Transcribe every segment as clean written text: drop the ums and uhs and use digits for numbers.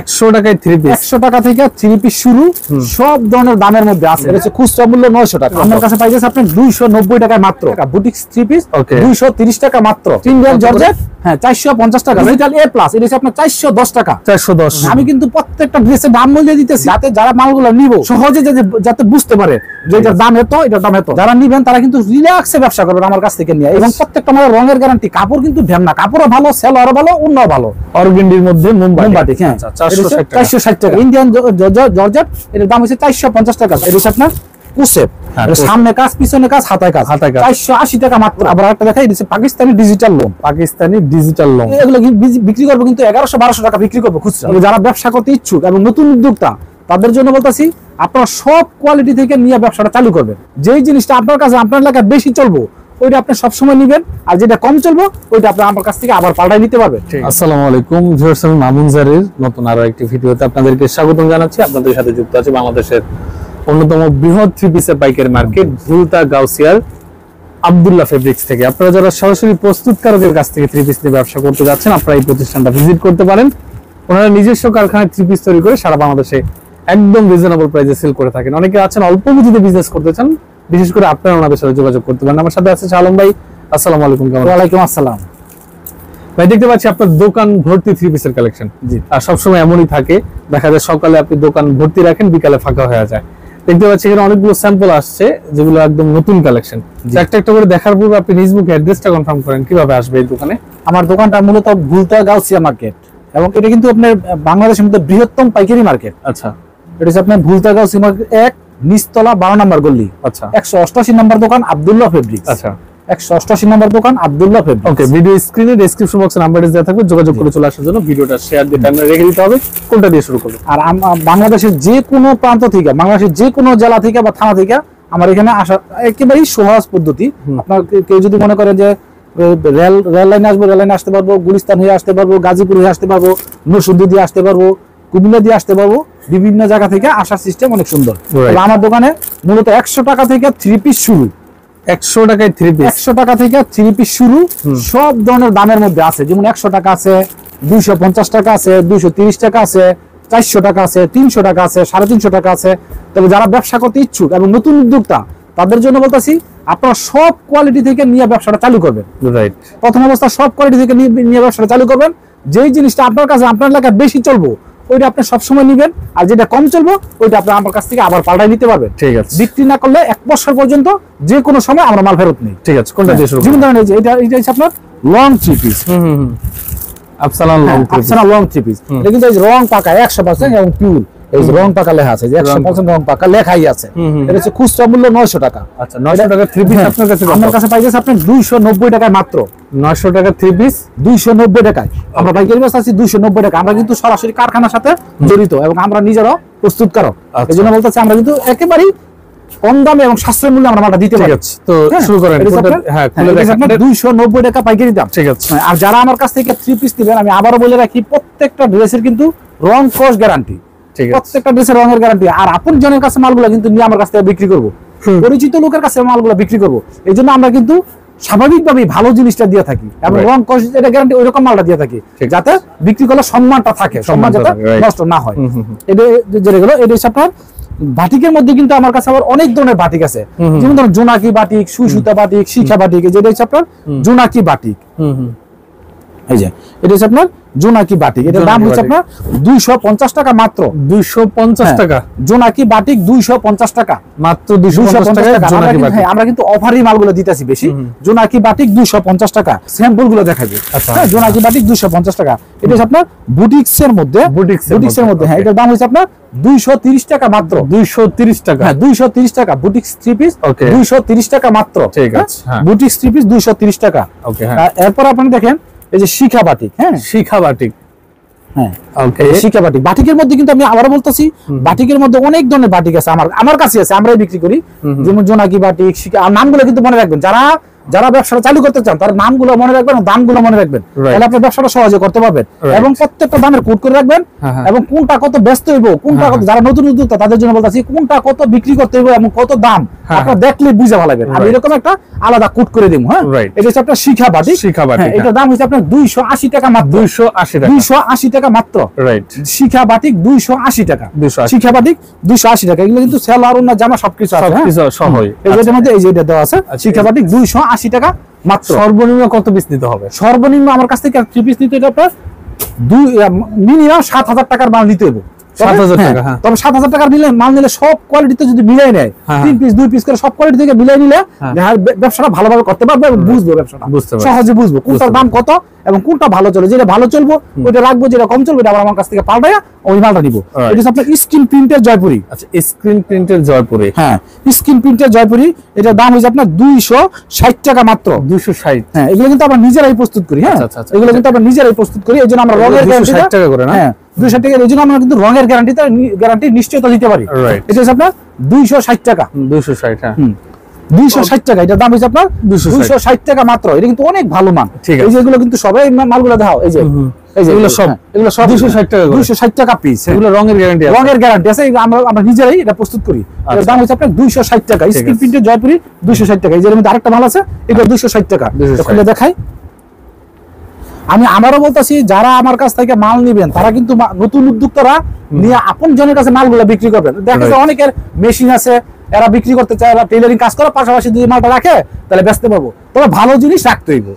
100 টাকায় 3 পিস, 100 টাকা থেকে 3 পিস শুরু, সব ধরনের দামের মধ্যে আছে। এটা হচ্ছে খুচরা মূল্য 900 টাকা, আমার কাছে পাইতেছে আপনি 290 টাকায় মাত্র। বুটিক 3 পিস 230 টাকা মাত্র। ইন্ডিয়ান জর্জেট 450 টাকা। ডিজিটাল এ প্লাস এটা হচ্ছে আপনার 410 টাকা। 410। আমি কিন্তু প্রত্যেকটা ড্রেসের দাম বলে দিতেছি, যাতে যারা মালগুলো নিব সহজে যাতে বুঝতে পারে যে এটার দাম এত, এটার দাম এত। যারা নিবেন তারা কিন্তু রিল্যাক্সে ব্যবসা করবেন আমার কাছ থেকে নিয়ে। এবং প্রত্যেকটা মালের রঙের গ্যারান্টি, কাপড় কিন্তু ঢেম না, কাপড়ও ভালো, সেলরও ভালো, উন্নও ভালো। অর্গেন্ডির মধ্যে মোমবাটিক 460 টাকা। ইন্ডিয়ান জর্জেট এটার দাম হচ্ছে 450 টাকা। এটা হচ্ছে আপনার কুসেপ, সামনে কাজ পিছনে কাজ হাতায় কাজ 480 টাকা মাত্র। আবার একটা দেখাই, এটা হচ্ছে Pakistani digital loan. Pakistani digital loan এগুলো বিক্রি করবো কিন্তু 1100-1200 টাকা বিক্রি করবো খুচরা। যারা ব্যবসা করতে ইচ্ছুক এবং নতুন উদ্যোক্তা তাদের জন্য বলতেছি, আপনারা সব কোয়ালিটি থেকে নিয়ে ব্যবসাটা চালু করবেন। যেই জিনিসটা আপনার কাছে আপনার এলাকায় বেশি চলবো ওইটা আপনি সবসময় নিবেন, আর যেটা কম চলবো ওইটা আপনি আমার কাছ থেকে আবার পাল্টাই নিতে পারবেন। আসসালামু আলাইকুম ভিউয়ার্স, আমি মামুন জারির নতুন আরো একটি ভিডিওতে আপনাদেরকে স্বাগতম জানাচ্ছি। আপনাদের সাথে যুক্ত আছে বাংলাদেশের অন্যতম বৃহৎ 3 পিসের পাইকারি মার্কেট ভুলতা গাউসিয়ার আব্দুল্লাহ ফেব্রিক্স থেকে। আপনারা যারা সরাসরি প্রস্তুতকারকের কাছ থেকে 3 পিস নিয়ে ব্যবসা করতে যাচ্ছেন, আপনারা এই প্রতিষ্ঠানটা ভিজিট করতে পারেন। ওনারা নিজস্ব কারখানায় 3 পিস তৈরি করে সারা বাংলাদেশে একদম রিজনেবল প্রাইসে সেল করে থাকেন। অনেকে আছেন অল্প পুঁজিতে বিজনেস করতে চান, বিশেষ করে আপনারা ওনাদের সাথে যোগাযোগ করতে পারেন। আমার সাথে আছে আলম ভাই। আসসালামু আলাইকুম। ওয়ালাইকুম আসসালাম ভাই। দেখতে পাচ্ছি আপনার দোকান ভর্তি 3 পিসের কালেকশন। জি, আর সবসময় এমনই থাকে, দেখা যায় সকালে আপনি দোকান ভর্তি রাখেন, বিকালে ফাঁকা হয়ে যায়। দেখতে পাচ্ছি এখানে অনেকগুলো স্যাম্পল আসছে যেগুলো একদম নতুন কালেকশন। একটা একটা করে দেখার পূর্বে আপনি নিজ মুখে অ্যাড্রেসটা কনফার্ম করেন, কিভাবে আসবে এই দোকানে। আমার দোকানটা মূলত ভুলতা গাউসিয়া মার্কেট, এবং এটা কিন্তু আপনার বাংলাদেশের মধ্যে বৃহত্তম পাইকারি মার্কেট। আচ্ছা, এটা হচ্ছে আপনার ভুলতা গাউসিয়া মার্কেট 1 নিচতলা 12 নম্বর গলি। আচ্ছা, 188 নম্বর দোকান আব্দুল্লাহ ফেব্রিক্স। আচ্ছা, 188 নম্বর দোকান আব্দুল্লাহ ফেব্রিক্স। ওকে, ভিডিও স্ক্রিনে ডেসক্রিপশন বক্সে নাম্বার দেওয়া থাকবে, যোগাযোগ করে চলে আসার জন্য ভিডিওটা শেয়ার দিয়ে টাইমে রেখে দিতে হবে। কোনটা দিয়ে শুরু করব? আর বাংলাদেশের যে কোনো প্রান্ত থেকে, বাংলাদেশের যে কোনো জেলা থেকে বা থানা থেকে আমার এখানে আসা একেবারেই সহজ পদ্ধতি। আপনার কেউ যদি মনে করেন যে রেল লাইনে আসবো, রেল লাইনে আসতে পারবো, গুলিস্তান হয়ে আসতে পারবো, গাজীপুর হয়ে আসতে পারবো, নরসিংদী দিয়ে আসতে পারবো, কুমিল্লা দিয়ে আসতে পারবো। বিভিন্ন জায়গা থেকে আসার সিস্টেম অনেক সুন্দর। আমার দোকানে মূলত 100 টাকা থেকে 3 পিস শুরু। 100 টাকায় 3 পিস, 100 টাকা থেকে 3 পিস শুরু, সব ধরনের দামের মধ্যে আছে। যেমন 100 টাকা আছে, 250 টাকা আছে, 230 টাকা আছে, 400 টাকা আছে, 300 টাকা আছে, 350 টাকা আছে। তবে যারা ব্যবসা করতে ইচ্ছুক এবং নতুন উদ্যোক্তা তাদের জন্য বলতেছি, আপনারা সব কোয়ালিটি থেকে নিয়ে ব্যবসাটা চালু করবেন। রাইট, প্রথম অবস্থা সব কোয়ালিটি থেকে নিয়ে ব্যবসাটা চালু করবেন। যেই জিনিসটা আপনার কাছে আপনার এলাকায় বেশি চলবো ওইটা আপনি সবসময় নিবেন, আর যেটা কম চলবো ওইটা আপনি আমার কাছ থেকে আবার পাল্টাই নিতে পারবেন। ঠিক আছে, বিক্রি না করলে 1 বছর পর্যন্ত যে কোনো সময় আমরা মাল ফেরত নেই। ঠিক আছে, কোনটা দিয়ে শুরু করব? যেমন ধরেন এই যে এটা হচ্ছে আপনার long 3 piece. Afsana long 3 piece. এটা কিন্তু এই রং পাকা 100% এবং পিওর। এই যে রং পাকা লেখা আছে, যে 100% রং পাকা লেখাই আছে। এটা হচ্ছে খুচরা মূল্য 900 টাকা। আচ্ছা, 900 টাকা 3 পিস আপনার কাছে? আমার কাছে পাইতেছে আপনি 290 টাকায় মাত্র। 900 টাকা 3 পিস 290 টাকায়। আমরা পাইকারি ব্যবসা আছি 290 টাকা। আমরা কিন্তু সরাসরি কারখানার সাথে জড়িত এবং আমরা নিজেরা প্রস্তুতকারক। এজন্য বলতেছি আমরা কিন্তু একেবারেই কম দামে এবং সাশ্রয় মূল্যে আমরা মালটা দিতে পারি। ঠিক আছে, তো শুরু করেন। হ্যাঁ, খুলে দেখেন 290 টাকা পাইকারি দাম। ঠিক আছে। আর যারা আমার কাছ থেকে 3 পিস নেবেন, আমি আবারও বলে রাখি, প্রত্যেকটা ড্রেসের কিন্তু রং কস গ্যারান্টি। ঠিক আছে, প্রত্যেকটা ড্রেসের রঙের গ্যারান্টি। আর আপন জনের কাছে মালগুলো কিন্তু নিয়ে আমার কাছ থেকে বিক্রি করব, পরিচিত লোকের কাছে মালগুলো বিক্রি করব। এই জন্য আমরা কিন্তু স্বাভাবিকভাবেই ভালো জিনিসটা দিয়ে থাকি এবং রং কস এটা গ্যারান্টি ওই রকম মালটা দিয়ে থাকি, যাতে বিক্রি করলে সম্মানটা থাকে, সম্মান যাতে নষ্ট না হয়। এটা যেগুলো এটা হচ্ছে আপনার বাটিকের মধ্যে কিন্তু আমার কাছে আবার অনেক ধরনের বাটিক আছে। যেমন ধরুন জোনাকি বাটিক, সুই-সুতা বাটিক, শিখা বাটিক। যেটা হচ্ছে আপনার জোনাকি বাটিক। এই যে এটা হচ্ছে আপনার জোনাকি বাটিক। এটার দাম হচ্ছে আপনার 250 টাকা মাত্র। 250 টাকা জোনাকি বাটিক 250 টাকা মাত্র। 250 টাকা। আমরা কিন্তু অফারই মালগুলো দিতেছি বেশি। জোনাকি বাটিক 250 টাকা। স্যাম্পল গুলো দেখাবো। হ্যাঁ, জোনাকি বাটিক 250 টাকা। এটা হচ্ছে আপনার বুটিক্সের মধ্যে। বুটিক্সের মধ্যে হ্যাঁ, এটার দাম হচ্ছে আপনার 230 টাকা মাত্র। 230 টাকা। হ্যাঁ, 230 টাকা। বুটিক্স 3 পিস 230 টাকা মাত্র। ঠিক আছে, বুটিক্স 3 পিস 230 টাকা। ওকে, হ্যাঁ। এরপর আপনি দেখেন এই যে শিখা বাটিক। হ্যাঁ, শিখা বাটিক। হ্যাঁ, ওকে, শিখা বাটিক। বাটিকের মধ্যে কিন্তু আমি আবারও বলতেছি, বাটিকের মধ্যে অনেক ধরনের বাটিক আছে। আমার কাছে আছে, আমরাই বিক্রি করি। যেমন জোনাকি বাটিক, শিখা। আর নামগুলো কিন্তু মনে রাখবেন, যারা যারা ব্যবসাটা চালু করতে চান তার নামগুলো মনে রাখবেন, দামগুলো মনে রাখবেন, তাহলে আপনার ব্যবসাটা সহজে করতে পারবেন। এবং প্রত্যেকটা দামের কোড করে রাখবেন, এবং কোনটা কত ব্যস্ত হইব, কোনটা কত, যারা নতুন উদ্যোক্তা তাদের জন্য বলতেছি কোনটা কত বিক্রি করতে হইব এবং কত দাম আপনারা দেখলে বুঝে ভালো লাগবে। আমি এরকম একটা আলাদা কোড করে দিব। হ্যাঁ, এটা হচ্ছে আপনার শিখা বাটিক। এটার দাম হচ্ছে আপনার 280 টাকা মাত্র। 280 টাকা মাত্র। রাইট, শিখা বাটিক 280 টাকা। শিখা বাটিক 280 টাকা। এগুলো কিন্তু সেলার ওন্না জামা সবকিছু আছে, সবই এর মধ্যে এই যে এটা দেওয়া আছে। শিখা বাটিক 280 টাকা মাত্র। সর্বনিম্ন কত পিস নিতে হবে? সর্বনিম্ন আমার কাছ থেকে 3 পিস নিতে, এটা আপনার মিনিমাম 7000 টাকার মাল নিতে হবে। 7000 টাকা। হ্যাঁ, তবে 7000 টাকার মাল নিলে সব কোয়ালিটিতে যদি মিলাই নেয়, 3 পিস 2 পিস করে সব কোয়ালিটি থেকে মিলাই নিলে ব্যবসাটা ভালোভাবে করতে পারবে এবং বুঝবো, ব্যবসাটা সহজে বুঝবো কোনটার দাম কত এবং কোনটা ভালো চলে। যেটা ভালো চলবো ওইটা রাখবো, যেটা কম চলবে এটা আবার আমার কাছ থেকে পাল্টায়া ওই মালটা নিব। এটা হচ্ছে আপনার স্ক্রিন প্রিন্টের জয়পুরি। আচ্ছা, স্ক্রিন প্রিন্টের জয়পুরি। হ্যাঁ, স্ক্রিন প্রিন্টের জয়পুরি। এটার দাম হচ্ছে আপনার 260 টাকা মাত্র। 260। হ্যাঁ, এগুলো কিন্তু আমরা নিজেরাই প্রস্তুত করি। হ্যাঁ, এগুলো কিন্তু আমরা নিজেরাই প্রস্তুত করি। এই জন্য আমরা রঙের গ্যারান্টি 260 টাকা করে না। হ্যাঁ, 260 টাকা। এই জন্য আমরা কিন্তু রঙের গ্যারান্টি নিশ্চয়তা দিতে পারি। এটা হচ্ছে আপনার 260 টাকা। 260। হ্যাঁ, 260 টাকা। এটার দাম হচ্ছে আপনার 260 টাকা মাত্র। এটা কিন্তু অনেক ভালো মান। এই যে এগুলো কিন্তু সবাই মালগুলো দেখাও, এই যে এগুলো সব 260 টাকা, 260 টাকা পিস। এগুলো রঙের গ্যারান্টি আছে। রঙের গ্যারান্টি আছে। আমরা নিজেরাই এটা প্রস্তুত করি। এর দাম হচ্ছে আপনার 260 টাকা। স্ক্রিন প্রিন্টের জয়পুরি 260 টাকা। এই যে মধ্যে আরেকটা মাল আছে, এটা 260 টাকা। খুলে দেখাই। আমি আমারও বলতেছি, যারা আমার কাছ থেকে মাল নিবেন তারা কিন্তু নতুন উদ্যোক্তারা নিয়ে আপন জনের কাছে মালগুলো বিক্রি করবেন। দেখা যায় অনেকের মেশিন আছে, এরা বিক্রি করতে চায়, এরা টেইলারিং কাজ করে, পাশাপাশি যদি মালটা রাখে তাহলে বেচতে পারবো। তবে ভালো জিনিস রাখতে হইব।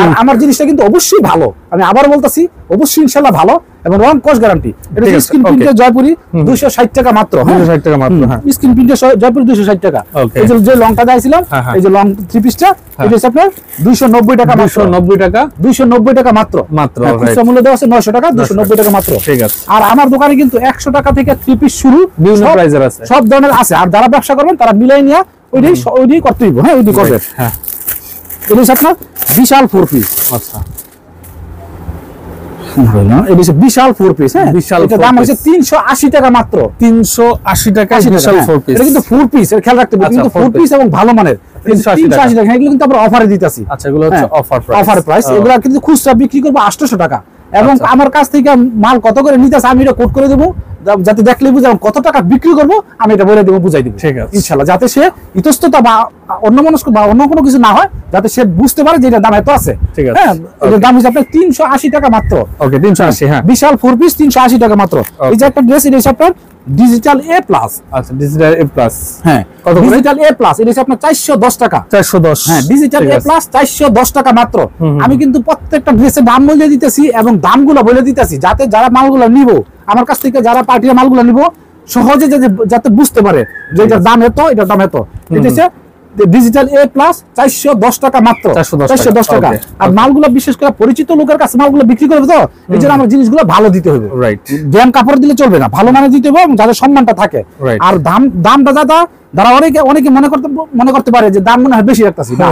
আর আমার জিনিসটা কিন্তু অবশ্যই ভালো। আমি আবার বলতেছি, অবশ্যই ইনশাআল্লাহ ভালো এবং রং কস গ্যারান্টি। এটা স্ক্রিন প্রিন্টের জয়পুরি 260 টাকা মাত্র। 260 টাকা মাত্র। হ্যাঁ, স্ক্রিন প্রিন্টের জয়পুরি 260 টাকা। এই যে লংটা দিয়েছিলাম, এই যে লং 3 পিসটা, এটা হচ্ছে আপনার 290 টাকা। 290 টাকা। 290 টাকা মাত্র। খুচরা মূল্য দেওয়া আছে 900 টাকা। 290 টাকা মাত্র। ঠিক আছে। আর আমার দোকানে কিন্তু 100 টাকা থেকে 3 পিস শুরু, বিভিন্ন প্রাইজের আছে, সব ধরনের আছে। আর যারা ব্যবসা করবেন তারা মিলাই নিয়ে ওইটাই করতে হইব। হ্যাঁ, ওইটাই করবেন। হ্যাঁ, এটা হচ্ছে আপনার বিশাল 4 পিস। আচ্ছা, এটা হচ্ছে বিশাল 4 পিস। হ্যাঁ, বিশাল। এটার দাম হচ্ছে 380 টাকা মাত্র। 380 টাকা বিশাল 4 পিস। এটা কিন্তু 4 পিস, এর খেয়াল রাখতে হবে, কিন্তু 4 পিস এবং ভালো মানের। 380 টাকা। এগুলো কিন্তু আমরা অফারে দিতেছি। আচ্ছা, এগুলো হচ্ছে অফার প্রাইস। এগুলো কিন্তু খুচরা বিক্রি করব 800 টাকা। এবং আমার কাছ থেকে মাল কত করে নিতেছে আমি এটা কোড করে দেবো, যাতে দেখলে বুঝে কত টাকা বিক্রি করবো আমি এটা বলে দেবো, বুঝাই দেবো ইনশাআল্লাহ, যাতে সে ইতস্ততা বা অন্যমনস্ক বা অন্য কোনো কিছু না হয়, যাতে সে বুঝতে পারে যে এটার দাম এত আছে। হ্যাঁ, এটার দাম হচ্ছে আপনার 380 টাকা মাত্র। ওকে, 380। হ্যাঁ, বিশাল 4 পিস 380 টাকা মাত্র। এই যে একটা ড্রেস, এটা হচ্ছে আপনার ডিজিটাল A+। আচ্ছা, ডিজিটাল A+। হ্যাঁ, কত ডিজিটাল A+? এটা হচ্ছে আপনার 410 টাকা। 410। হ্যাঁ, ডিজিটাল A+ 410 টাকা মাত্র। আমি কিন্তু প্রত্যেকটা ড্রেসের দাম বলে দিতেছি এবং দামগুলো বলে দিতেছি, যাতে যারা মালগুলো নিব আমার কাছ থেকে, যারা পার্টির মালগুলো নিব, সহজে যাতে বুঝতে পারে যে এটার দাম এত, এটার দাম এত। এটা হচ্ছে ডিজিটাল A+ 410 টাকা মাত্র। 410 টাকা। আর মালগুলো বিশেষ করে পরিচিত লোকের কাছে মালগুলো বিক্রি করবে, তো এই জন্য আমার জিনিসগুলো ভালো দিতে হবে। রাইট, জ্যাম কাপড় দিলে চলবে না, ভালো মানে দিতে হবে এবং যাদের সম্মানটা থাকে। আর দামটা যারা অনেকে মনে করতে পারে যে দাম মনে হয় বেশি রাখতেছি, না,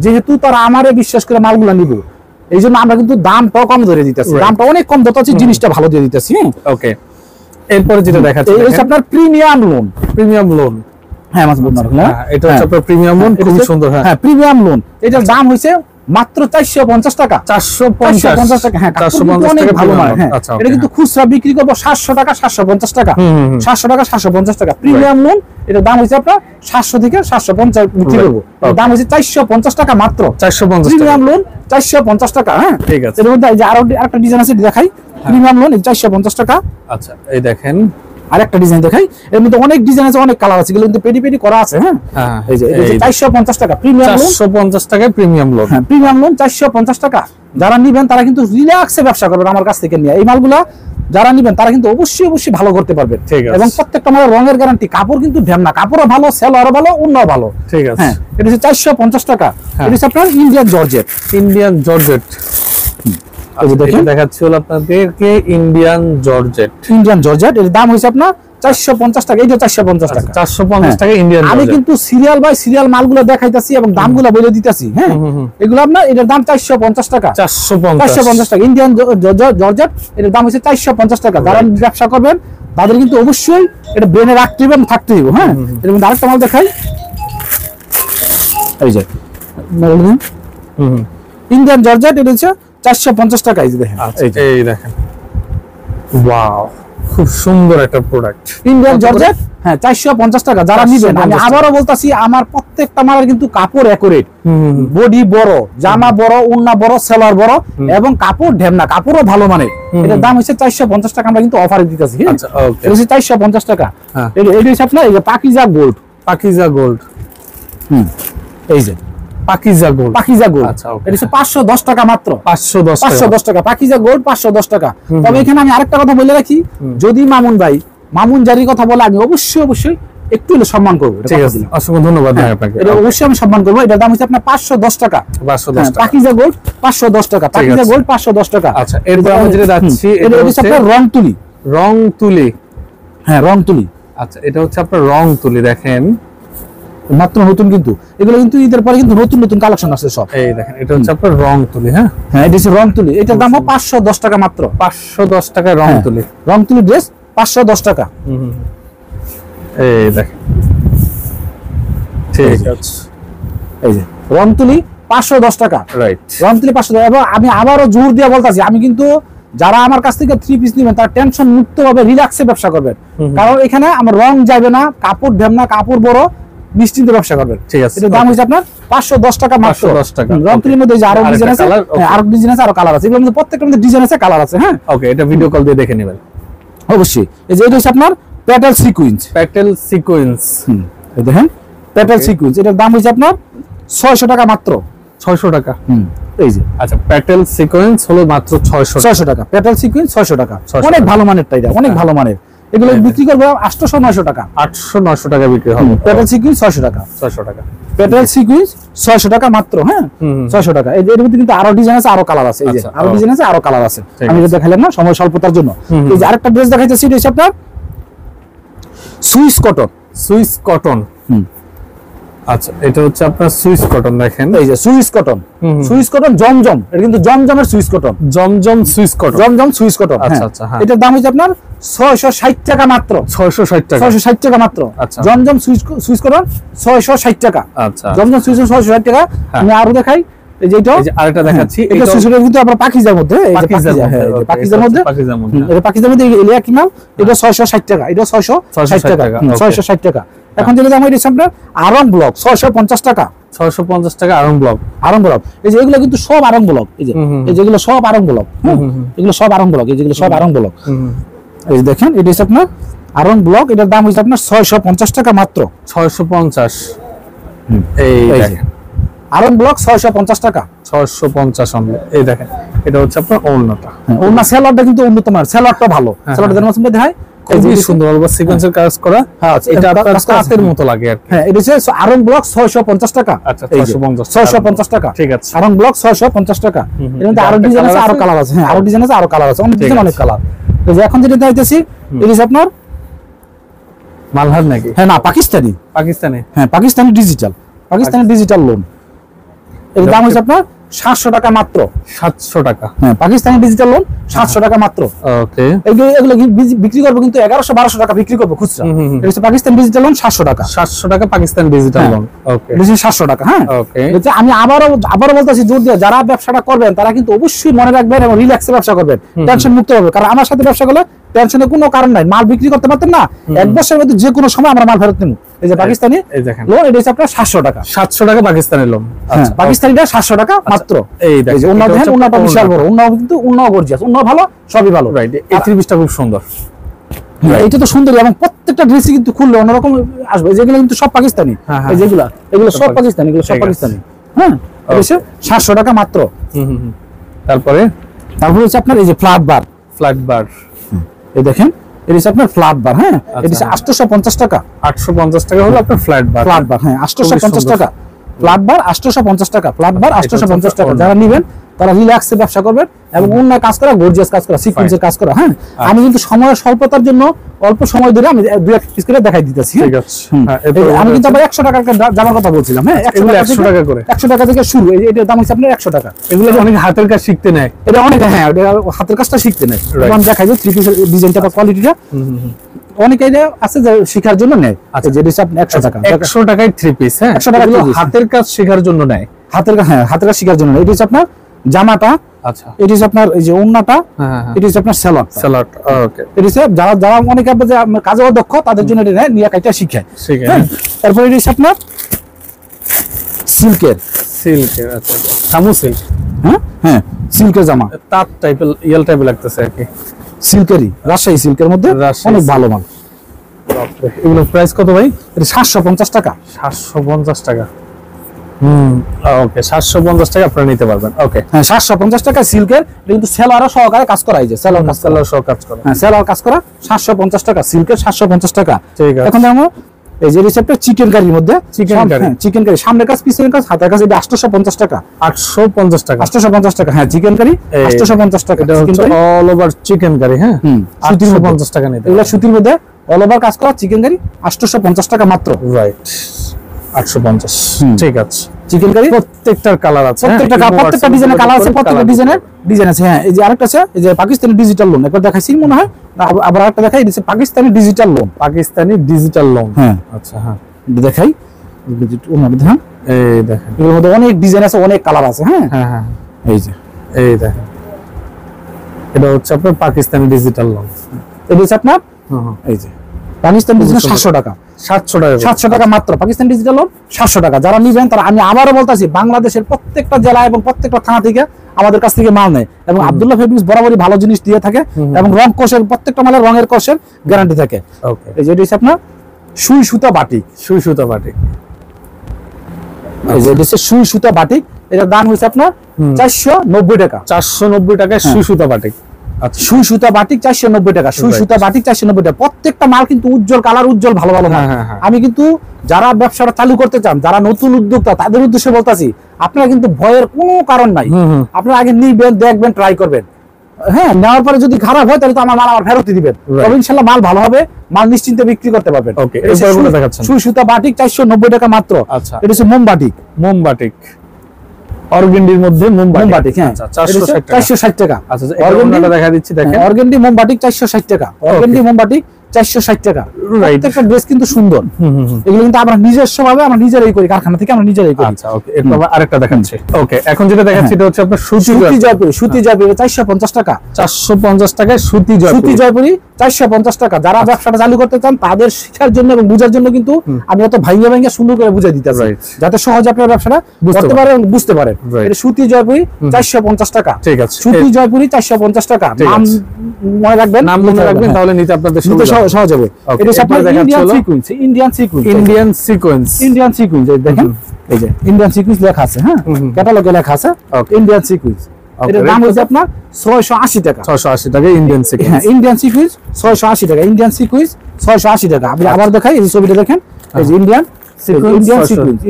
যেহেতু তারা আমারে বিশ্বাস করে মালগুলো নিব, এই জন্য আমরা কিন্তু দামটাও কম ধরে দিতেছি। দামটা অনেক কম ধরতেছি, জিনিসটা ভালো দিয়ে দিতেছি। ওকে, এরপরে যেটা দেখাচ্ছি আপনার প্রিমিয়াম লোন। Premium loan. হ্যাঁ, এটা হচ্ছে আপনার প্রিমিয়াম লোন, খুব সুন্দর। হ্যাঁ, প্রিমিয়াম লোন। এটার দাম হইছে মাত্র 450 টাকা। 450 টাকা। হ্যাঁ, অনেক ভালো মানে। হ্যাঁ, এটা কিন্তু খুচরা বিক্রি করবো 700 টাকা, 750 টাকা। 700 টাকা, 750 টাকা প্রিমিয়াম লোন। এটার দাম হচ্ছে আপনার 700 থেকে 750 বিক্রি করবো। দাম হচ্ছে 450 টাকা মাত্র। 450 প্রিমিয়াম লোন, 450 টাকা। হ্যাঁ, ঠিক আছে। এর মধ্যে এই যে আরেকটা ডিজাইন আছে, দেখাই। প্রিমিয়াম লোন 450 টাকা। আচ্ছা, এই দেখেন আরেকটা ডিজাইন দেখাই। এর মধ্যে অনেক ডিজাইন আছে, অনেক কালার আছে, এগুলো কিন্তু পেডি করা আছে। হ্যাঁ, এই যে 450 টাকা প্রিমিয়াম লোন। 450 টাকা প্রিমিয়াম লোন। হ্যাঁ, প্রিমিয়াম লোন 450 টাকা। যারা নিবেন তারা কিন্তু রিল্যাক্সে ব্যবসা করবেন আমার কাছ থেকে নিয়ে। এই মালগুলা যারা নিবেন তারা কিন্তু অবশ্যই ভালো করতে পারবেন। এবং প্রত্যেকটা মালের রঙের গ্যারান্টি। কাপড় কিন্তু ঢেমনা, কাপড়ও ভালো, সেলরও ভালো, অন্যও ভালো। ঠিক আছে। হ্যাঁ, এটা হচ্ছে 450 টাকা। এটা হচ্ছে আপনার ইন্ডিয়ান জর্জেট। ইন্ডিয়ান জর্জেট দেখাচ্ছি হলো আপনাদেরকে, ইন্ডিয়ান জর্জেট। ইন্ডিয়ান জর্জেট এর দাম হচ্ছে আপনার 450 টাকা। এইটা 450 টাকা। 450 টাকা ইন্ডিয়ান। আমি কিন্তু সিরিয়াল বাই সিরিয়াল মালগুলো দেখাইতাছি এবং দামগুলো বলে দিতেছি। হ্যাঁ, এগুলো আপনার এটার দাম 450 টাকা। 450 টাকা ইন্ডিয়ান জর্জেট। এর দাম হচ্ছে 450 টাকা। যারা ব্যবসা করবেন তাদের কিন্তু অবশ্যই এটা ব্রেনে রাখতে হবে এবং থাকতে হবে। হ্যাঁ, এর মধ্যে আরেকটা মাল দেখাই। এই যে ইন্ডিয়ান জর্জেট, এটা হচ্ছে 450 টাকা। এই যে দেখেন, এই দেখেন, ওয়াও, খুব সুন্দর একটা প্রোডাক্ট। ইন্ডিয়ান জর্জেট, হ্যাঁ 450 টাকা। যারা নিবেন, আমি আবারও বলতাছি, আমার প্রত্যেকটা মালের কিন্তু কাপড় অ্যাকুরেট, বডি বড়, জামা বড়, ওন্না বড়, সেলার বড়, এবং কাপড় ঢেমনা, কাপড়ও ভালো মানের। এটার দাম হচ্ছে 450 টাকা, আমরা কিন্তু অফারে দিতেছি। আচ্ছা, ওকে, এটা হচ্ছে 450 টাকা। এটা হচ্ছে আপনার এই যে পাকিজা গোল্ড, পাকিজা গোল্ড, এই যে পাকিজা গোল্ড, পাকিজা গোল্ড। আচ্ছা, এটা হচ্ছে 510 টাকা মাত্র, 510 টাকা পাকিজা গোল্ড, 510 টাকা। তবে এখানে আমি আরেকটা কথা বলে রাখি, যদি মামুন ভাই মামুন জারির কথা বলে, আমি অবশ্যই একটু হলে সম্মান করবো। ঠিক আছে, অসংখ্য ধন্যবাদ আপনাকে। এটা অবশ্যই আমি সম্মান করবো। এটার দাম হচ্ছে আপনার 510 টাকা, 510 টাকা, পাকিজা গোল্ড 510 টাকা, পাকিজা গোল্ড 510 টাকা। আচ্ছা, এরপর আমরা যেটা যাচ্ছি, এটা হচ্ছে আপনার রং তুলি, রং তুলি। হ্যাঁ, রং তুলি। আচ্ছা, এটা হচ্ছে আপনার রং তুলি, দেখেন মাত্র নতুন, কিন্তু এগুলো কিন্তু ঈদের পরে কিন্তু নতুন নতুন কালেকশন আসছে সব। এই দেখেন, এটা হচ্ছে আপনার রং তুলি। হ্যাঁ, এটা হচ্ছে রং তুলি। এটার দাম 510 টাকা মাত্র, 510 টাকা রং তুলি। রং তুলি ড্রেস 510 টাকা। এই দেখেন, ঠিক আছে, এই যে রং তুলি 510 টাকা, রাইট, রং তুলি 510 টাকা। এবং আমি আবারও জোর দিয়ে বলতাছি, আমি কিন্তু যারা আমার কাছ থেকে 3 পিস নেবেন, তারা টেনশন মুক্ত ভাবে রিল্যাক্সে ব্যবসা করবেন। কারণ এখানে আমার রং যাবে না, কাপড় ঢেমনা, কাপড় বড়, নিশ্চিন্তে ব্যবসা করবেন। ঠিক আছে, এটার দাম হচ্ছে আপনার 510 টাকা মাত্র। 510 টাকা। রং তুলির মধ্যে যে আরো ডিজাইন আছে, আরো ডিজাইন আছে, আরো কালার আছে। এগুলোর মধ্যে প্রত্যেকটার মধ্যে ডিজাইন আছে, কালার আছে। হ্যাঁ, ওকে, এটা ভিডিও কল দিয়ে দেখে নেবেন অবশ্যই। এই যে এটা হচ্ছে আপনার প্যাটেল সিকোয়েন্স, প্যাটেল সিকোয়েন্স। এই দেখেন প্যাটেল সিকোয়েন্স, এটার দাম হচ্ছে আপনার 600 টাকা মাত্র, 600 টাকা। এই যে আচ্ছা, প্যাটেল সিকোয়েন্স হলো মাত্র 600 টাকা, প্যাটেল সিকোয়েন্স 600 টাকা। 600 অনেক ভালো মানের, এটা অনেক ভালো মানের। এগুলো বিক্রি করবো 800-900 টাকা, 800-900 টাকা বিক্রি হবে। প্যাটেল সিকোয়েন্স 600 টাকা, 600 টাকা, প্যাটেল সিকোয়েন্স 600 টাকা মাত্র। হ্যাঁ, 600 টাকা। এই যে এর মধ্যে কিন্তু আরো ডিজাইন আছে, আরো কালার আছে। এই যে আরো ডিজাইন আছে, আরো কালার আছে। আমি এটা দেখাইলাম না সময় স্বল্পতার জন্য। এই যে আরেকটা ড্রেস দেখাইতেছি, এটা হচ্ছে আপনার সুইস কটন, সুইস কটন। আচ্ছা, এটা হচ্ছে আপনার সুইস কটন, দেখেন এই যে সুইস কটন, সুইস কটন জমজম। এটা কিন্তু জমজমের সুইস কটন, জমজম সুইস কটন, জমজম সুইস কটন। আচ্ছা আচ্ছা, হ্যাঁ, এটার দাম হচ্ছে আপনার 660 টাকা মাত্র, 660 টাকা, 660 টাকা মাত্র। আচ্ছা, জমজম সুইস কটন 660 টাকা। আচ্ছা, জমজম সুইস 660 টাকা। আমি আরো দেখাই, এই যে এটা, এই যে আরেকটা দেখাচ্ছি, এটা সুইসের কিন্তু আপনার পাকিজার মধ্যে, এই যে পাকিজা, হ্যাঁ এই যে পাকিজার মধ্যে, এটা পাকিজার মধ্যে এলিয়া কি নাম, এটা 660 টাকা, এটা 660 টাকা, 660 টাকা। এখন যেটা দাম, এটা আপনার আরং ব্লক 650 টাকা, 650 টাকা আরং ব্লক, আরং ব্লক। এই যে এগুলো কিন্তু সব আরং ব্লক, এই যে এই যেগুলো সব আরং ব্লক, এগুলো সব আরং ব্লক, এই যেগুলো সব আরং ব্লক। এই যে দেখেন, এটা হচ্ছে আপনার আরং ব্লক। এটার দাম হচ্ছে আপনার 650 টাকা মাত্র, 650। এই দেখেন, আরং ব্লক 650 টাকা, 650 অনলি। এই দেখেন, এটা হচ্ছে আপনার ওড়নাটা। ওড়না সেলরটা কিন্তু উন্নত মানের, সেলরটা ভালো, সেলরটা যেন মধ্যে দেখায় খুবই সুন্দর, অল্প সিকোয়েন্সের কাজ করা। হ্যাঁ, এটা আপনার কাচের মতো লাগে আর কি। হ্যাঁ, এটা হচ্ছে আরং ব্লক 650 টাকা। আচ্ছা, 650 টাকা, ঠিক আছে। আরং ব্লক 650 টাকা। এর মধ্যে আরো ডিজাইন আছে, আরো কালার আছে। হ্যাঁ, আরো ডিজাইন আছে, আরো কালার আছে, অনেক ডিজাইন, অনেক কালার। তো যে এখন যেটা দেখাইতেছি, এটা হচ্ছে আপনার মালহার নাকি? হ্যাঁ, না পাকিস্তানি, পাকিস্তানি, হ্যাঁ Pakistani digital, Pakistani digital loan. এর দাম হচ্ছে আপনার 700 টাকা মাত্র, 700 টাকা। হ্যাঁ, পাকিস্তানি ডিজিটাল লোন 700 টাকা মাত্র। ওকে, এগুলো বিক্রি করবো কিন্তু 1100-1200 টাকা বিক্রি করবো খুচরা। এটা হচ্ছে পাকিস্তান ডিজিটাল লোন 700 টাকা, 700 টাকা পাকিস্তান ডিজিটাল লোন। ওকে, এটা হচ্ছে 700 টাকা। হ্যাঁ, ওকে। আমি আবারও বলতেছি জোর দিয়ে, যারা ব্যবসাটা করবেন তারা কিন্তু অবশ্যই মনে রাখবেন এবং রিল্যাক্সে ব্যবসা করবেন, টেনশন মুক্ত হবে। কারণ আমার সাথে ব্যবসা করলে টেনশনের কোনো কারণ নাই, মাল বিক্রি করতে পারতেন না, এক বছরের মধ্যে যে কোনো সময় আমরা মাল ফেরত নেব। এই যে পাকিস্তানি লোন, এটা হচ্ছে আপনার 700 টাকা, 700 টাকা পাকিস্তানি লোন। আচ্ছা, পাকিস্তানিটা 700 টাকা মাত্র। এই যে উন্নত দেখেন, উন্নতটা বিশাল বড়, উন্নত কিন্তু উন্নত গর্জিয়াস, উন্নত ভালো, সবই ভালো। রাইট, এই 30টা খুব সুন্দর। এটা তো সুন্দর, এবং প্রত্যেকটা ড্রেসই কিন্তু খুললে অন্যরকম আসবে। যেগুলো কিন্তু সব পাকিস্তানি, এই যেগুলো, এগুলো সব পাকিস্তানি, এগুলো সব পাকিস্তানি। হ্যাঁ, এটা হচ্ছে 700 টাকা মাত্র। তারপরে হচ্ছে আপনার এই যে ফ্ল্যাট বার, ফ্ল্যাট বার, এই দেখেন, এটা হচ্ছে আপনার ফ্ল্যাট বার। হ্যাঁ, এটা হচ্ছে 850 টাকা, 850 টাকা হলো আপনার ফ্ল্যাট বার। ফ্ল্যাট বার, হ্যাঁ 850 টাকা, ফ্ল্যাট বার 850 টাকা, ফ্ল্যাট বার 850 টাকা। যারা নেবেন তারা রিল্যাক্সে ব্যবসা করবেন এবং অন্য কাজ করা, গর্জিয়াস কাজ করা, সিকোয়েন্সের কাজ করা। হ্যাঁ, আমি কিন্তু সময়ের স্বল্পতার জন্য অল্প সময় ধরে আমি 2-1 পিস করে দেখাই দিতেছি। ঠিক আছে, আমি কিন্তু আবার 100 টাকার জামার কথা বলছিলাম। হ্যাঁ, 100 টাকা করে, 100 টাকা থেকে শুরু। এটার দাম হচ্ছে আপনার 100 টাকা। এগুলো অনেক হাতের কাজ শিখতে নেয়, এটা অনেক, হ্যাঁ হাতের কাজটা শিখতে নেয়। আমি দেখাই যে 3 পিসের ডিজাইনটা বা কোয়ালিটিটা অনেকে আছে যে শেখার জন্য নেয়। আচ্ছা, যেটা হচ্ছে আপনি 100 টাকা, 100 টাকায় 3 পিস। হ্যাঁ, 100 টাকা হাতের কাজ শেখার জন্য নেয়। হাতের কাজ শিখার জন্য। এটা হচ্ছে আপনার জামাটা, আচ্ছা এটা হচ্ছে আপনার এই যে ওন্নাটা, এটা হচ্ছে আপনার সেলট। ওকে। এটা হচ্ছে যারা অনেকে যে কাজে অদক্ষ তাদের জন্য এটা নিয়ে কাজটা শিখায়। তারপর এটা হচ্ছে আপনার সিল্কের, আচ্ছা সামু সিল্ক। হ্যাঁ সিল্কের জামা, তাঁত টাইপের ইয়েল টাইপের লাগতেছে আর কি। সিল্কেরই, রাজশাহী সিল্কের মধ্যে অনেক ভালো মাল। এগুলো প্রাইস কত ভাই? এটা 750 টাকা। 750 টাকা। ওকে 750 টাকা আপনারা নিতে পারবেন। ওকে হ্যাঁ 750 টাকা সিল্কের, কিন্তু সেলারও সহকারে কাজ করা, এই যে সেলার কাজ করা, সহ কাজ করা। হ্যাঁ সেলার কাজ করা 750 টাকা সিল্কের, 750 টাকা। ঠিক আছে। এখন দেখো এই যে রিসেপ্টর চিকেন কারির মধ্যে, চিকেন কারি সামনের কাজ পিছনের কাজ হাতের কাজ, এটা 850 টাকা। 850 টাকা, 850 টাকা। হ্যাঁ চিকেন কারি 850 টাকা। এটা হচ্ছে অল ওভার চিকেন কারি। হ্যাঁ 850 টাকা নিতে। এগুলো সুতির মধ্যে অল ওভার কাজ করা চিকেন কারি 850 টাকা মাত্র। রাইট 850। ঠিক আছে। চিকেন কারি প্রত্যেকটার কালার আছে, প্রত্যেকটা ডিজাইনের কালার আছে, প্রত্যেকটা ডিজাইন আছে। হ্যাঁ এই যে আরেকটা আছে, এই যে পাকিস্তানি ডিজিটাল লোন, একবার দেখাইছি মনে হয়, আবার আরেকটা দেখাই, এটা Pakistani digital loan. Pakistani digital loan. হ্যাঁ আচ্ছা হ্যাঁ দেখাই, হ্যাঁ এই দেখেন এর মধ্যে অনেক ডিজাইন আছে, অনেক কালার আছে। হ্যাঁ হ্যাঁ এই যে এই দেখেন, এটা হচ্ছে আপনার পাকিস্তানি ডিজিটাল লোন। এটা হচ্ছে আপনার এই যে পাকিস্তানি ডিজিটাল 700 টাকা। 700 টাকা মাত্র পাকিস্তান ডিজিটাল লোন 700 টাকা। যারা নিবেন তারা, আমি আবারও বলতেছি, বাংলাদেশের প্রত্যেকটা জেলা এবং প্রত্যেকটা থানা থেকে আমাদের কাছ থেকে মাল নেয়, এবং আব্দুল্লাহ ফেব্রিক্স বরাবরই ভালো জিনিস দিয়ে থাকে, এবং রং কোষের প্রত্যেকটা মালের রঙের কোষের গ্যারান্টি থাকে। ওকে এই যে এটা হচ্ছে আপনার সুই সুতা বাটিক, এই যে এটা হচ্ছে সুই সুতা বাটিক, এটার দাম হচ্ছে আপনার 490 টাকা। 490 টাকায় সুই সুতা বাটিক। আচ্ছা সুই সুতা বাটিক 490 টাকা, সুই সুতা বাটিক 490 টাকা। প্রত্যেকটা মাল কিন্তু উজ্জ্বল কালার, উজ্জ্বল ভালো ভালো মাল। আমি কিন্তু যারা ব্যবসাটা চালু করতে চান, যারা নতুন উদ্যোক্তা, তাদের উদ্দেশ্যে বলতাছি, আপনারা কিন্তু ভয়ের কোনো কারণ নাই। আপনারা আগে নিবেন, দেখবেন, ট্রাই করবেন। হ্যাঁ নেওয়ার পরে যদি খারাপ হয় তাহলে তো আমার মাল আবার ফেরত দিবেন, তবে ইনশাআল্লাহ মাল ভালো হবে, মাল নিশ্চিন্তে বিক্রি করতে পারবেন। ওকে এরপর দেখাচ্ছেন সুই সুতা বাটিক 490 টাকা মাত্র। আচ্ছা এটা হচ্ছে মোমবাটিক, অর্গেন্ডির মধ্যে মোমবাটিক। হ্যাঁ 460 টাকা। আচ্ছা অর্গেন্ডিটা দেখা দিচ্ছি, দেখেন অর্গেন্ডি মোমবাটিক 460 টাকা, অর্গেন্ডি মোমবাটিক 460 টাকা। প্রত্যেকটা ড্রেস কিন্তু সুন্দর। এগুলো কিন্তু আমরা নিজস্ব ভাবে আমরা নিজেরাই করি, কারখানা থেকে আমরা নিজেরাই করি। আচ্ছা ওকে এরপর আরেকটা দেখাচ্ছি। ওকে এখন যেটা দেখাচ্ছি এটা হচ্ছে আপনার সুতি জয়পুরি 450 টাকা। 450 টাকায় সুতি জয়পুরি 450 টাকা। যারা ব্যবসাটা চালু করতে চান তাদের শেখার জন্য এবং বোঝার জন্য কিন্তু আমি অত ভাইঙ্গা সুন্দর করে বুঝাই দিতে চাই, যাতে সহজে আপনারা ব্যবসাটা করতে পারেন এবং বুঝতে পারেন। এটা সুতি জয়পুরি 450 টাকা। ঠিক আছে সুতি জয়পুরি 450 টাকা। নাম মনে রাখবেন, তাহলে নিতে আপনাদের সহজ হবে। এটা হচ্ছে আপনার ইন্ডিয়ান সিকোয়েন্স। দেখেন এই যে ইন্ডিয়ান সিকোয়েন্স লেখা আছে, হ্যাঁ ক্যাটালগে লেখা আছে ইন্ডিয়ান সিকোয়েন্স। এটার দাম হচ্ছে আপনার 680 টাকা। 680 টাকা ইন্ডিয়ান সিকোয়েন্স। হ্যাঁ ইন্ডিয়ান সিকোয়েন্স 680 টাকা, ইন্ডিয়ান সিকোয়েন্স 680 টাকা। আমি আবার দেখাই, এই ছবিটা দেখেন, এই যে Indian sequence,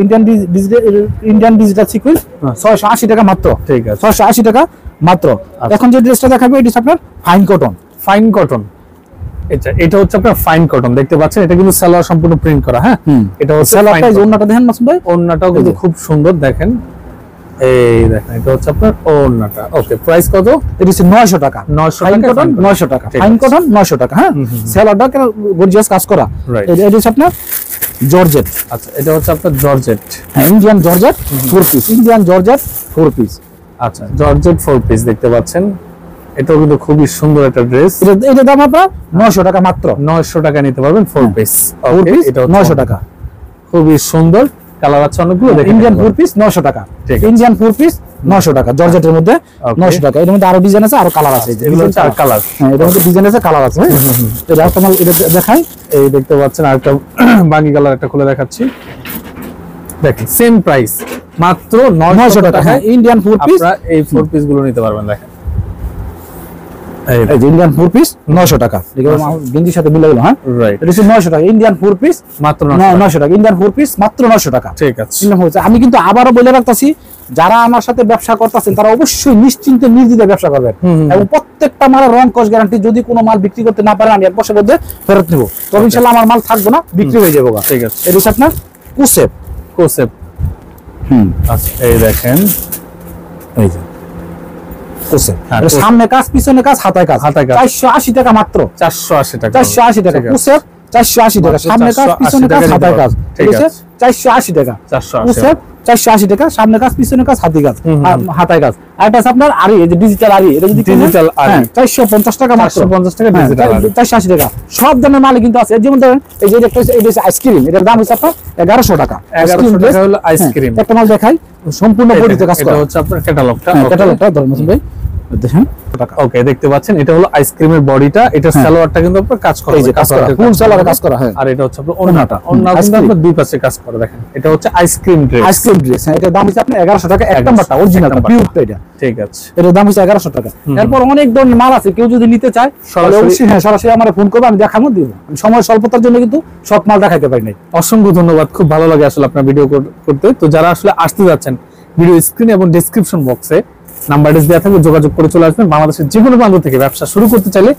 Indian digital sequence 680 টাকা মাত্র। ঠিক আছে 680 টাকা মাত্র। এখন যে ড্রেসটা দেখাবো এটা হচ্ছে আপনার ফাইন কটন। এটা হচ্ছে আপনার ফাইন কটন, দেখতে পাচ্ছেন, এটা কিন্তু সালোয়ার সম্পূর্ণ প্রিন্ট করা। হ্যাঁ এটা হচ্ছে সালোয়ারটা, ওন্নাটা দেখেন মাসুম ভাই, ওন্নাটাও কিন্তু খুব সুন্দর, দেখেন এই দেখেন, এটা হচ্ছে আপনার ওন্নাটা। ওকে প্রাইস কত? এটা হচ্ছে 900 টাকা। 900 টাকা ফাইন কটন 900 টাকা। হ্যাঁ সালোয়ারটা গর্জিয়াস কাজ করা। এটা হচ্ছে আপনার জর্জেট। আচ্ছা এটা হচ্ছে আপনার জর্জেট। হ্যাঁ Indian georgette 4 piece, Indian georgette 4 piece. আচ্ছা জর্জেট 4 পিস দেখতে পাচ্ছেন, এটাও কিন্তু খুবই সুন্দর একটা ড্রেস। এটা দাম আপনার 900 টাকা মাত্র। 900 টাকা নিতে পারবেন 4 পিস। ওকে এটা 900 টাকা, খুবই সুন্দর কালার আছে অনেকগুলো। দেখেন ইন্ডিয়ান 4 পিস 900 টাকা, ইন্ডিয়ান 4 পিস 900 টাকা, জর্জেটের মধ্যে 900 টাকা। এর মধ্যে আরো ডিজাইন আছে, আরো কালার আছে, এগুলো হচ্ছে আর কালার। হ্যাঁ এর মধ্যে ডিজাইন আছে, কালার আছে। এটা একটা মাল, এটা দেখাই, এই দেখতে পাচ্ছেন আরেকটা বাঙ্গি কালার একটা খুলে দেখাচ্ছি, দেখেন সেম প্রাইস মাত্র 900 টাকা। হ্যাঁ ইন্ডিয়ান 4 পিস, আপনারা এই 4 পিস গুলো নিতে পারবেন। দেখেন এই ইন্ডিয়ান 4 পিস 900 টাকা, এগুলো গেঞ্জির সাথে মিলে গেল। হ্যাঁ রাইট, এটা হচ্ছে 900 টাকা, ইন্ডিয়ান 4 পিস মাত্র 900 টাকা, ইন্ডিয়ান 4 পিস মাত্র 900 টাকা। ঠিক আছে। আমি কিন্তু আবারও বলে রাখতেছি, যারা আমার সাথে ব্যবসা করতেছেন তারা অবশ্যই নিশ্চিন্তে নির্দ্বিধায় ব্যবসা করবেন, এবং প্রত্যেকটা মালের রং কস গ্যারান্টি। যদি কোনো মাল বিক্রি করতে না পারেন আমি 1 বছরের মধ্যে ফেরত নেব, তবে ইনশাআল্লাহ আমার মাল থাকবে না, বিক্রি হয়ে যাবে। ঠিক আছে। এটা হচ্ছে আপনার কোসেপ। আচ্ছা এই দেখেন, এই যে কোসেপ, সামনে কাজ পিছনে কাজ হাতায় কাজ 480 টাকা মাত্র। 480 টাকা, 480 টাকা কোসেপ 480 টাকা, সামনে কাজ পিছনে কাজ হাতায় কাজ। ঠিক আছে 480 টাকা কোসেপ 480 টাকা, সামনে কাজ পিছনে কাজ হাতি কাজ হাতায় কাজ। আর এটা আছে আপনার আরি, এই যে ডিজিটাল আরি, এটা যদি ডিজিটাল আরি 450 টাকা মাত্র, 450 টাকা ডিজিটাল আরি, 480 টাকা। সব ধরনের মাল কিন্তু আছে। যেমন ধরেন এই যে এটা হচ্ছে আইসক্রিম, এটার দাম হচ্ছে আপনার 1100 টাকা। 1100 টাকা হলো আইসক্রিম। একটা মাল দেখাই, সম্পূর্ণ বডিতে কাজ করা। এটা হচ্ছে আপনার ক্যাটালগটা, ক্যাটালগটা ধরেন ভাই দেখেন। ওকে, দেখতে পাচ্ছেন এটা হলো আইসক্রিমের বডিটা, এটা সালোয়ারটা কিন্তু আপনার কাজ করা, এই যে কাজ করা, ফুল সালোয়ারে কাজ করা। হ্যাঁ, আর এটা হচ্ছে আপনার ওন্নাটা, ওন্না কিন্তু আপনার দুই পাশে কাজ করা। দেখেন এটা হচ্ছে আইসক্রিম ড্রেস, আইসক্রিম ড্রেস। হ্যাঁ, এটার দাম হচ্ছে আপনার 1100 টাকা। এক নাম্বারটা অরিজিনালটা পিওরটা এটা, ঠিক আছে, এটার দাম হচ্ছে 1100 টাকা। এরপর অনেক ধরনের মাল আছে, কেউ যদি নিতে চায় তাহলে অবশ্যই হ্যাঁ সরাসরি আমারে ফোন করবে, আমি দেখাবো দিব। সময় স্বল্পতার জন্য কিন্তু সব মাল দেখাইতে পারি নাই। অসংখ্য ধন্যবাদ, খুব ভালো লাগে আসলে আপনার ভিডিও করতে। তো যারা আসলে আসতে যাচ্ছেন, ভিডিও স্ক্রিন এবং ডেসক্রিপশন বক্সে নাম্বার দেওয়া থাকবে, যোগাযোগ করে চলে আসবেন। বাংলাদেশের যে কোনো প্রান্ত থেকে ব্যবসা শুরু করতে চাইলে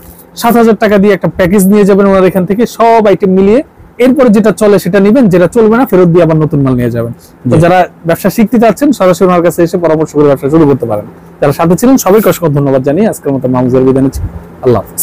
7000 টাকা দিয়ে একটা প্যাকেজ নিয়ে যাবেন ওনার এখান থেকে, সব আইটেম মিলিয়ে। এরপরে যেটা চলে সেটা নেবেন, যেটা চলবে না ফেরত দিয়ে আবার নতুন মাল নিয়ে যাবেন। তো যারা ব্যবসা শিখতে চাচ্ছেন সরাসরি ওনার কাছে এসে পরামর্শ করে ব্যবসা শুরু করতে পারেন। যারা সাথে ছিলেন সবাইকে অসংখ্য ধন্যবাদ জানিয়ে আজকের মতো মামুজার বিদায় নিচ্ছি। আল্লাহ হাফেজ।